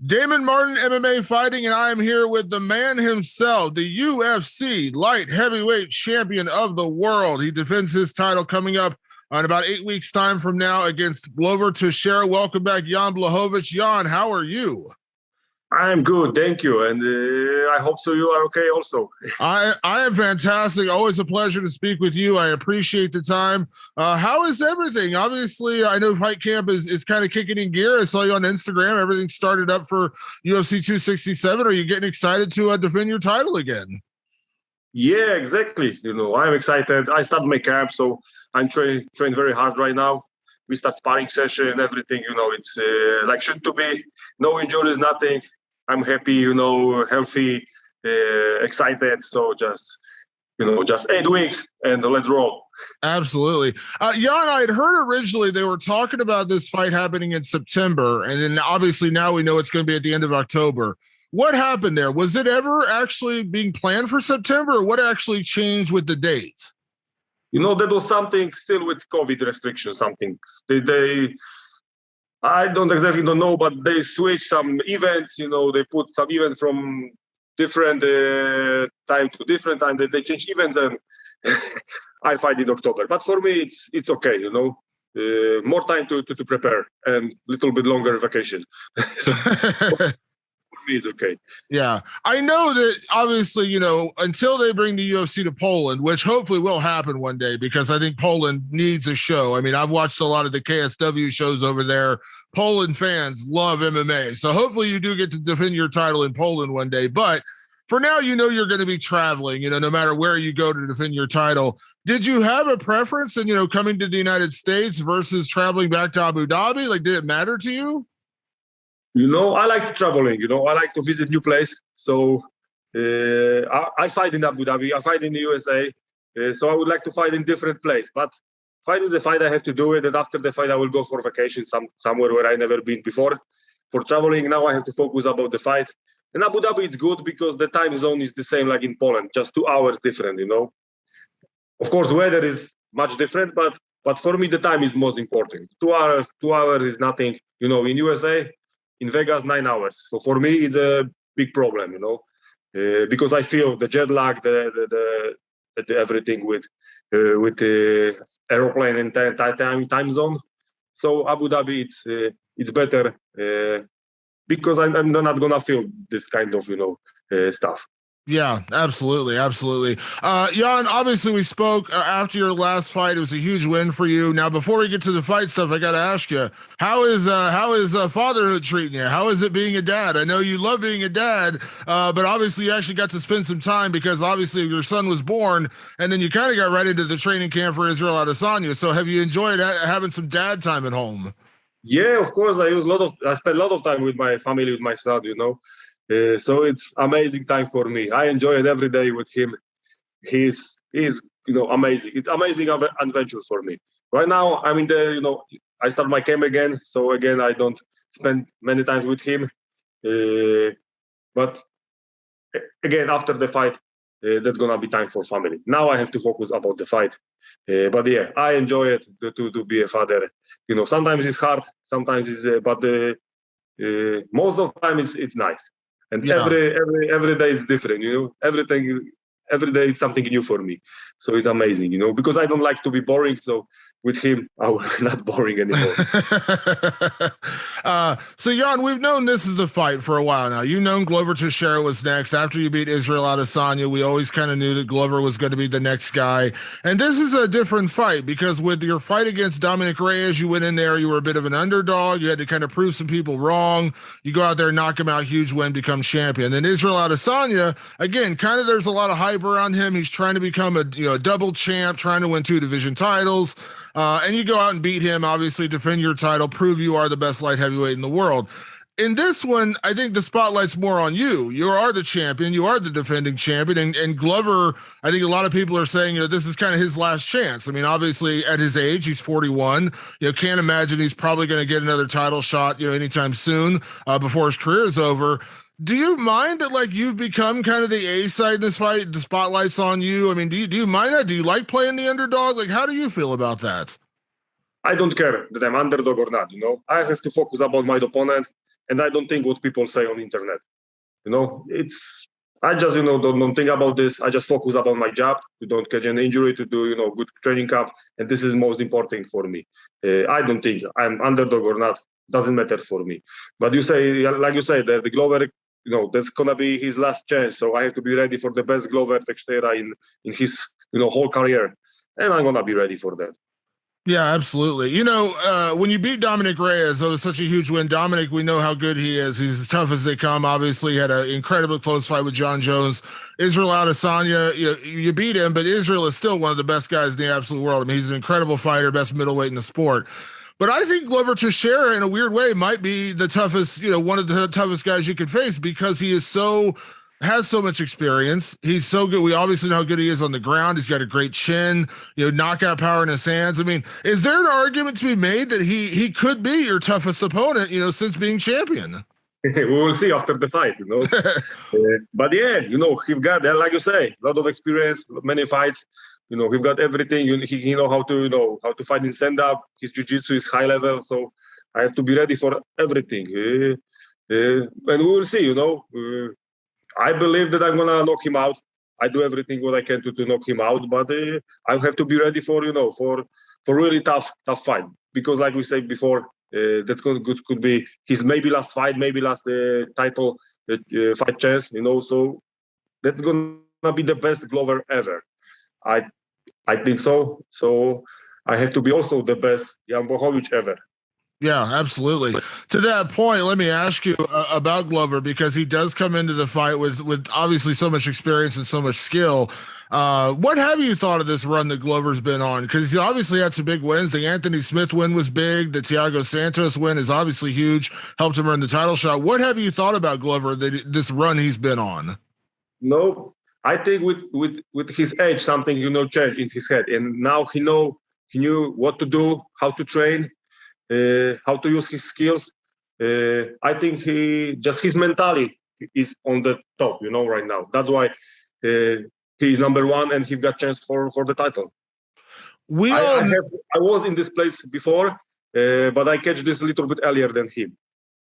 Damon Martin, MMA fighting, and I am here with the man himself, the UFC light heavyweight champion of the world. He defends his title coming up in about 8 weeks' time from now against Glover Teixeira. Welcome back, Jan Blachowicz. Jan, how are you? I'm good, thank you, and I hope so. You are okay, also. I am fantastic. Always a pleasure to speak with you. I appreciate the time. How is everything? Obviously, I know Fight Camp is kind of kicking in gear. I saw you on Instagram. Everything started up for UFC 267. Are you getting excited to defend your title again? Yeah, exactly. I'm excited. I start my camp, so I'm trained very hard right now. We start sparring session, everything. It's like should to be. No injuries, nothing. I'm happy, healthy, excited. So just 8 weeks and let's roll. Absolutely. Jan, I had heard originally they were talking about this fight happening in September, and then obviously now we know it's going to be at the end of October. What happened there? Was it ever actually being planned for September, or what actually changed with the dates? That was something still with COVID restrictions, something. I don't exactly know, but they switched some events. They put some events from different time to different time. They change events, and I fight in October. But for me, it's okay. More time to prepare and little bit longer vacation. For me, it's okay. Yeah, I know that obviously, until they bring the UFC to Poland, which hopefully will happen one day, because I think Poland needs a show. I mean, I've watched a lot of the KSW shows over there. Poland fans love MMA. So hopefully you do get to defend your title in Poland one day. But for now, you're going to be traveling, no matter where you go to defend your title. Did you have a preference in, coming to the United States versus traveling back to Abu Dhabi? Like, did it matter to you? I like traveling. I like to visit new place. So I fight in Abu Dhabi. I fight in the USA. So I would like to fight in different place. But fight is a fight. I have to do it. And after the fight, I will go for vacation somewhere where I never been before. For traveling, now I have to focus about the fight. In Abu Dhabi, it's good because the time zone is the same like in Poland, just 2 hours different. Of course, weather is much different, but for me, the time is most important. 2 hours is nothing. In USA. In Vegas, 9 hours. So for me, it's a big problem, because I feel the jet lag, the everything with the airplane and time zone. So Abu Dhabi, it's better because I'm not gonna feel this kind of stuff. Yeah, absolutely. Jan, obviously we spoke after your last fight. It was a huge win for you. Now, before we get to the fight stuff, I got to ask you, how is fatherhood treating you? How is it being a dad? I know you love being a dad, but obviously you actually got to spend some time because obviously your son was born, and then you kind of got right into the training camp for Israel Adesanya. So have you enjoyed having some dad time at home? Yeah, of course. I spend a lot of time with my family, with my son. So it's amazing time for me. I enjoy it every day with him. He's amazing. It's amazing adventure for me. Right now I'm in the I start my camp again. So again I don't spend many times with him. But again after the fight, that's gonna be time for family. Now I have to focus about the fight. But yeah, I enjoy it to be a father. Sometimes it's hard. Sometimes it's but most of the time it's nice. And Yeah. every day is different, every day is something new for me. So it's amazing, because I don't like to be boring. So with him, I will not boring anymore. So Jan, we've known this is the fight for a while now. You've known Glover Teixeira was next. After you beat Israel Adesanya, we always kind of knew that Glover was going to be the next guy. And this is a different fight because with your fight against Dominic Reyes, you went in there, you were a bit of an underdog. You had to kind of prove some people wrong. You go out there, knock him out, huge win, become champion. Then Israel Adesanya, again, kind of there's a lot of hype around him. He's trying to become a double champ, trying to win 2 division titles. And you go out and beat him, obviously defend your title, prove you are the best light heavyweight in the world. In this one, I think the spotlight's more on you. You are the champion. You are the defending champion. And Glover, I think a lot of people are saying, this is kind of his last chance. I mean, obviously at his age, he's 41. Can't imagine he's probably going to get another title shot, anytime soon before his career is over. Do you mind that like you've become kind of the A side in this fight? The spotlight's on you. I mean, do you mind that? Do you like playing the underdog? Like, how do you feel about that? I don't care that I'm underdog or not. I have to focus about my opponent. and I don't think what people say on internet. I just don't think about this. I just focus about my job to don't catch an injury, to do good training camp, and this is most important for me. I don't think I'm underdog or not, doesn't matter for me. But you say, like you say, the Glover, that's gonna be his last chance. So I have to be ready for the best Glover Teixeira in his whole career, and I'm gonna be ready for that. Yeah, absolutely. When you beat Dominic Reyes, that was such a huge win. Dominic, we know how good he is. He's as tough as they come. Obviously, he had an incredibly close fight with Jon Jones. Israel Adesanya, you beat him, but Israel is still one of the best guys in the absolute world. I mean, he's an incredible fighter, best middleweight in the sport. But I think Glover Teixeira, in a weird way, might be the toughest, one of the toughest guys you could face because he is has so much experience. He's so good. We obviously know how good he is on the ground. He's got a great chin, knockout power in his hands. I mean, is there an argument to be made that he could be your toughest opponent, since being champion? We will see after the fight, But yeah, he's got, like you say, a lot of experience, many fights. He's got everything. He know how to fight in stand-up. His jiu-jitsu is high level, so I have to be ready for everything. And we will see, I believe that I'm gonna knock him out. I do everything what I can to knock him out, but I have to be ready for really tough fight, because like we said before, that's could be his maybe last fight, maybe last title fight chance. So that's gonna be the best Glover ever. I think so. So I have to be also the best Jan Blachowicz ever. Yeah, absolutely. To that point, let me ask you about Glover, because he does come into the fight with obviously so much experience and so much skill. What have you thought of this run that Glover's been on? Because he obviously had some big wins. The Anthony Smith win was big. The Thiago Santos win is obviously huge, helped him earn the title shot. What have you thought about Glover, this run he's been on? No, I think with his age, something changed in his head, and now he knew what to do, how to train. How to use his skills. I think his mentality is on the top, right now. That's why he's number one and he got chance for the title. I was in this place before, but I catch this a little bit earlier than him.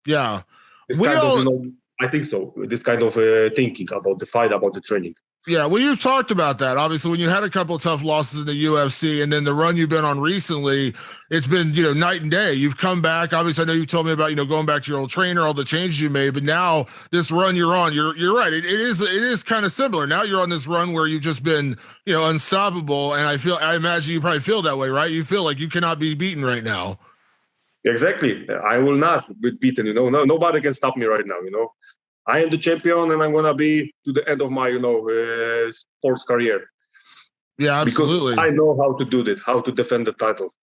Yeah. I think so. This kind of thinking about the fight, about the training. Yeah, well, you've talked about that. Obviously, when you had a couple of tough losses in the UFC, and then the run you've been on recently, it's been night and day. You've come back. Obviously, I know you told me about going back to your old trainer, all the changes you made, but now this run you're on, you're right. It is kind of similar. Now you're on this run where you've just been unstoppable, and I imagine you probably feel that way, right? You feel like you cannot be beaten right now. Exactly. I will not be beaten. Nobody can stop me right now. I am the champion, and I'm gonna be to the end of my, sports career. Yeah, absolutely. Because I know how to do that, how to defend the title.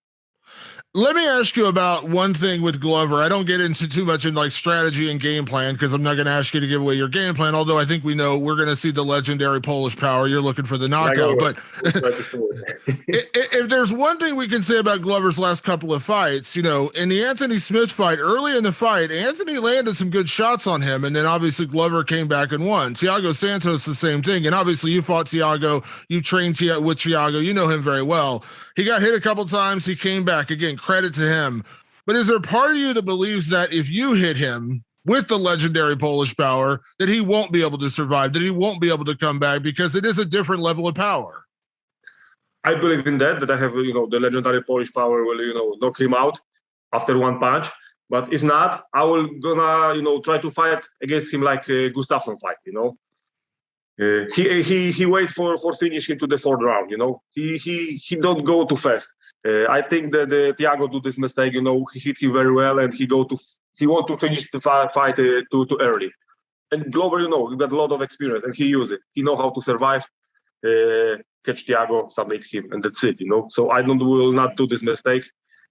Let me ask you about one thing with Glover. I don't get into too much in like strategy and game plan, because I'm not going to ask you to give away your game plan, although I think we know we're going to see the legendary Polish power. You're looking for the knockout. But if there's one thing we can say about Glover's last couple of fights, in the Anthony Smith fight, early in the fight, Anthony landed some good shots on him, and then obviously Glover came back and won. Thiago Santos, the same thing. And obviously you fought Thiago, you trained with Thiago, you know him very well. He got hit a couple times. He came back. Again, credit to him. But is there part of you that believes that if you hit him with the legendary Polish power, that he won't be able to survive, that he won't be able to come back, because it is a different level of power? I believe in that I have, the legendary Polish power will, knock him out after one punch. But if not, I will gonna, try to fight against him like Gustafsson fight, He wait for finish him to the fourth round. He don't go too fast. I think that Thiago do this mistake. He hit him very well, and he want to finish the fight too early. And Glover, he got a lot of experience, and he use it. He know how to survive, catch Thiago, submit him, and that's it. So I will not do this mistake.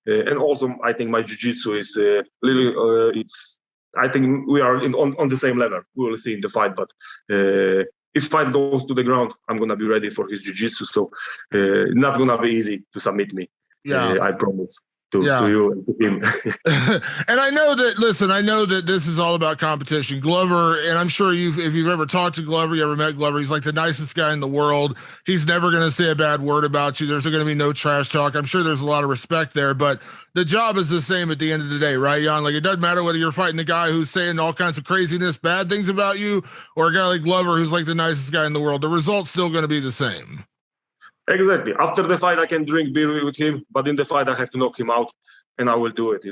And also, I think my jiu-jitsu is I think we are on the same level. We will see in the fight, but. If fight goes to the ground, I'm gonna be ready for his jiu-jitsu. So not gonna be easy to submit me. Yeah, I promise. to Yeah. you and to him. And I know that this is all about competition. Glover, and I'm sure if you've ever talked to Glover, you ever met Glover, he's like the nicest guy in the world. He's never going to say a bad word about you. There's going to be no trash talk. I'm sure there's a lot of respect there, but the job is the same at the end of the day, right, Jan? Like, it doesn't matter whether you're fighting a guy who's saying all kinds of craziness, bad things about you, or a guy like Glover who's like the nicest guy in the world. The result's still going to be the same. Exactly. After the fight, I can drink beer with him, but in the fight, I have to knock him out, and I will do it.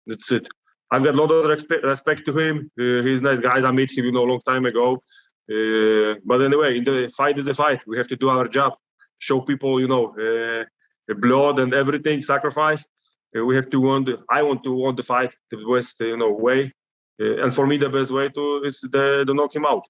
That's it. I've got a lot of respect to him. He's nice guy. I met him, a long time ago. But anyway, in the fight is a fight. We have to do our job, show people, blood and everything, sacrifice. We have to win. I want to win the fight the best, way. And for me, the best way is to knock him out.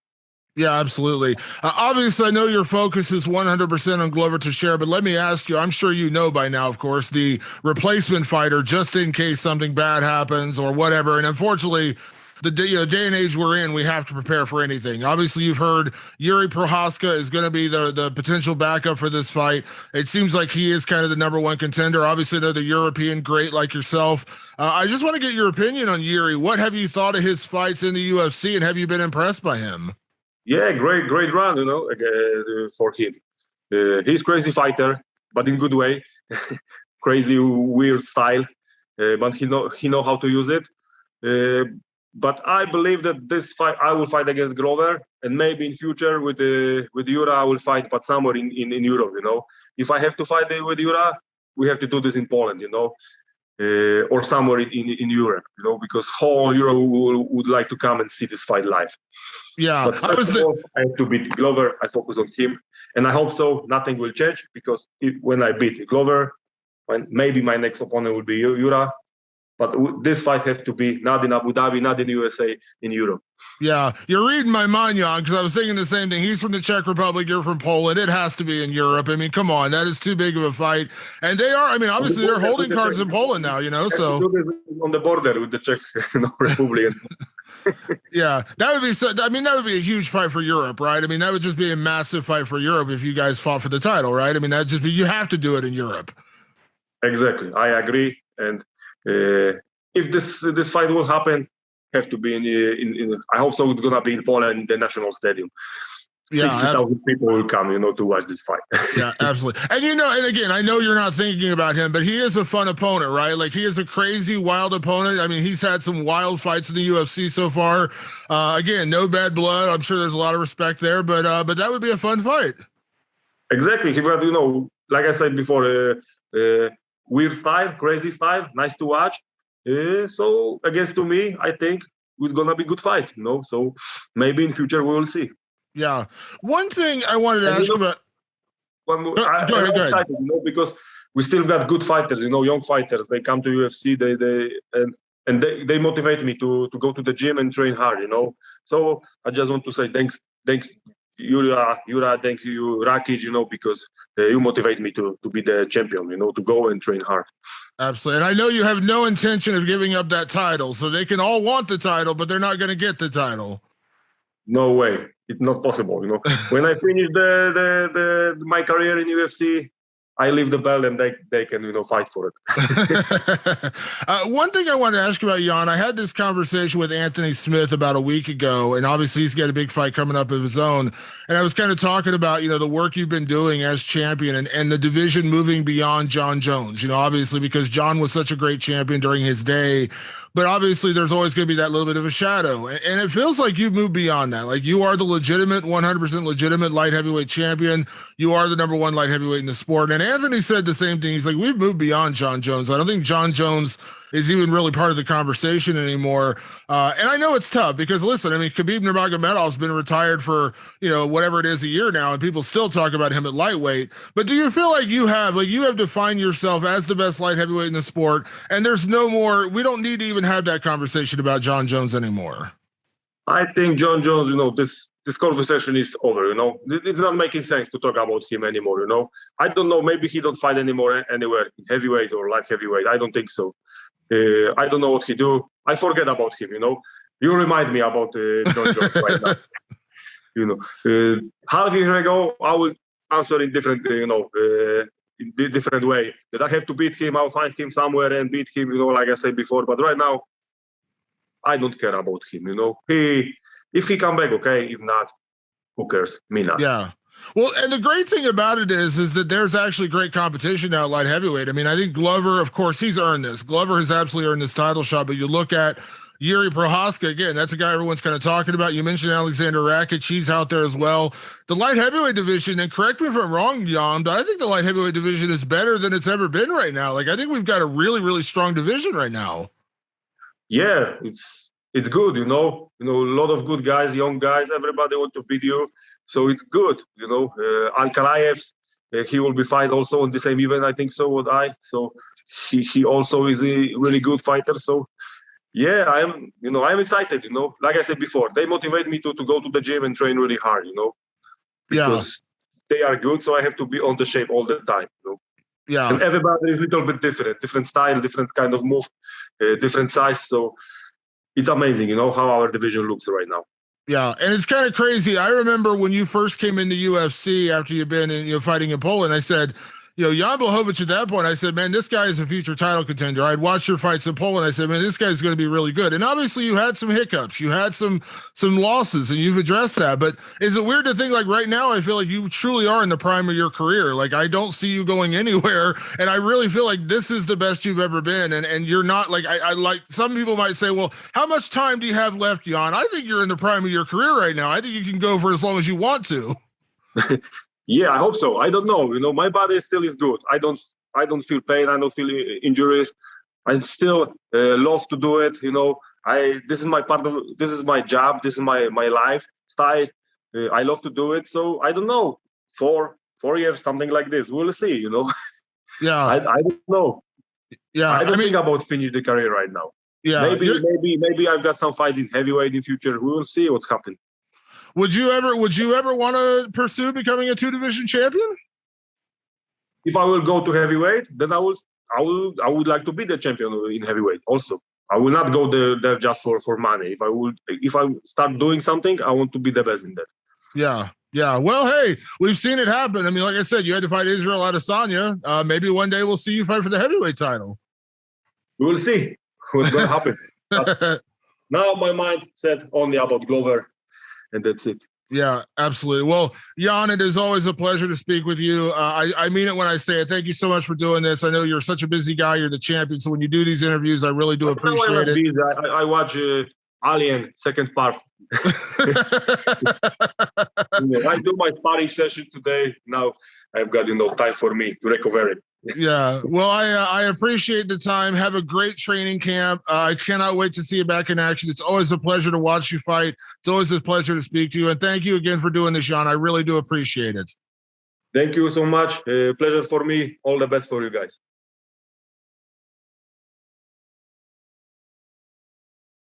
Yeah, absolutely. Obviously, I know your focus is 100% on Glover Teixeira, but let me ask you, I'm sure you know by now, of course, the replacement fighter, just in case something bad happens or whatever. And unfortunately, the day and age we're in, we have to prepare for anything. Obviously, you've heard Yuri Prohaska is going to be the potential backup for this fight. It seems like he is kind of the number one contender. Obviously, another European great like yourself. I just want to get your opinion on Yuri. What have you thought of his fights in the UFC, and have you been impressed by him? Yeah, great run, for him. He's crazy fighter, but in good way. Crazy, weird style, but he know how to use it. But I believe that this fight, I will fight against Glover, and maybe in future with Yura, I will fight, but somewhere in Europe. If I have to fight with Yura, we have to do this in Poland, or somewhere in Europe, because whole Europe would like to come and see this fight live. Yeah, but first of all, I have to beat Glover. I focus on him, and I hope so. Nothing will change, because when I beat Glover, maybe my next opponent will be Yura. But this fight has to be not in Abu Dhabi, not in USA, in Europe. Yeah, you're reading my mind, Jan, because I was thinking the same thing. He's from the Czech Republic, you're from Poland. It has to be in Europe. I mean, come on, that is too big of a fight. And they are, obviously they're holding cards in Poland now, so. On the border with the Czech Republic. Yeah, that would be that would be a huge fight for Europe, right? That would just be a massive fight for Europe if you guys fought for the title, right? That'd just be, you have to do it in Europe. Exactly, I agree. And if this fight will happen, have to be in I hope so. It's gonna be in Poland, the national stadium. Yeah, 60,000 people will come, to watch this fight. Yeah, absolutely. And and again, I know you're not thinking about him, but he is a fun opponent, right? Like, he is a crazy, wild opponent. He's had some wild fights in the UFC so far. Again, no bad blood. I'm sure there's a lot of respect there, but that would be a fun fight. Exactly. He got, like I said before, weird style, crazy style, nice to watch. So against to me, I think it's gonna be a good fight, So maybe in future we will see. Yeah. One thing I wanted to ask about. Go ahead. Because we still got good fighters, young fighters. They come to UFC, they motivate me to go to the gym and train hard, So I just want to say thanks, Yura, thank you, Rakic, because you motivate me to be the champion, to go and train hard. Absolutely. And I know you have no intention of giving up that title, so they can all want the title, but they're not going to get the title. No way. It's not possible, When I finish my career in UFC, I leave the belt and they can, fight for it. One thing I wanted to ask about, Jan, I had this conversation with Anthony Smith about a week ago, and obviously he's got a big fight coming up of his own. And I was kind of talking about, the work you've been doing as champion and the division moving beyond Jon Jones, obviously because Jon was such a great champion during his day. But obviously, there's always going to be that little bit of a shadow. And it feels like you've moved beyond that. Like, you are the legitimate, 100% legitimate light heavyweight champion. You are the number one light heavyweight in the sport. And Anthony said the same thing. He's like, we've moved beyond Jon Jones. I don't think Jon Jones is even really part of the conversation anymore. And I know it's tough because, listen, Khabib Nurmagomedov's been retired for, whatever it is, a year now, and people still talk about him at lightweight. But do you feel like you have defined yourself as the best light heavyweight in the sport, and there's no more, we don't need to even have that conversation about Jon Jones anymore? I think Jon Jones, this conversation is over, It's not making sense to talk about him anymore, I don't know, maybe he don't fight anymore anywhere, heavyweight or light heavyweight. I don't think so. I don't know what he do. I forget about him, You remind me about Jon Jones right now. Half a year ago, I will answer in different, in a different way. That I have to beat him, I'll find him somewhere and beat him, like I said before. But right now, I don't care about him, if he come back, okay. If not, who cares? Me not. Yeah. Well, and the great thing about it is that there's actually great competition now at light heavyweight. I mean, I think Glover, of course, he's earned this. Glover has absolutely earned this title shot, but you look at Yuri Prohaska, again, that's a guy everyone's kind of talking about. You mentioned Alexander Rakic, he's out there as well. The light heavyweight division, and correct me if I'm wrong, Jan, but I think the light heavyweight division is better than it's ever been right now. Like, I think we've got a really, really strong division right now. Yeah, it's good, a lot of good guys, young guys, everybody want to beat you. So it's good, Alkalaev, he will be fight also on the same event, I think so, So he also is a really good fighter. So yeah, I'm excited, Like I said before, they motivate me to go to the gym and train really hard, because they are good, so I have to be on the shape all the time, Yeah. And everybody is a little bit different style, different kind of move, different size. So it's amazing, how our division looks right now. Yeah, and it's kind of crazy. I remember when you first came into UFC after you've been fighting in Poland, I said, Jan Blachowicz at that point, I said, man, this guy is a future title contender. I'd watched your fights in Poland. I said, man, this guy's going to be really good. And obviously you had some hiccups, you had some losses, and you've addressed that. But is it weird to think, like, right now, I feel like you truly are in the prime of your career. Like, I don't see you going anywhere. And I really feel like this is the best you've ever been. And you're not like, I like, some people might say, well, how much time do you have left, Jan? I think you're in the prime of your career right now. I think you can go for as long as you want to. Yeah, I hope so. I don't know. My body still is good. I don't feel pain. I don't feel injuries. I still love to do it. This is my job. This is my lifestyle. I love to do it. So I don't know. 4 years, something like this. We'll see. Yeah. I don't know. Yeah. I don't think about finish the career right now. Yeah. Maybe I've got some fights in heavyweight in future. We will see what's happening. Would you ever want to pursue becoming a 2-division champion? If I will go to heavyweight, then I would like to be the champion in heavyweight also. I will not go there just for money. If I start doing something, I want to be the best in that. Yeah. Yeah. Well, hey, we've seen it happen. I mean, like I said, you had to fight Israel Adesanya. Maybe one day we'll see you fight for the heavyweight title. We will see what's going to happen. But now my mind set only about Glover. And that's it. Yeah, absolutely. Well, Jan, it is always a pleasure to speak with you. I mean it when I say it. Thank you so much for doing this. I know you're such a busy guy. You're the champion. So when you do these interviews, I really do appreciate it. Busy. I watch Alien second part. I do my sparring session today. Now I've got time for me to recover it. Yeah. Well, I appreciate the time. Have a great training camp. I cannot wait to see you back in action. It's always a pleasure to watch you fight. It's always a pleasure to speak to you. And thank you again for doing this, Jan. I really do appreciate it. Thank you so much. Pleasure for me. All the best for you guys.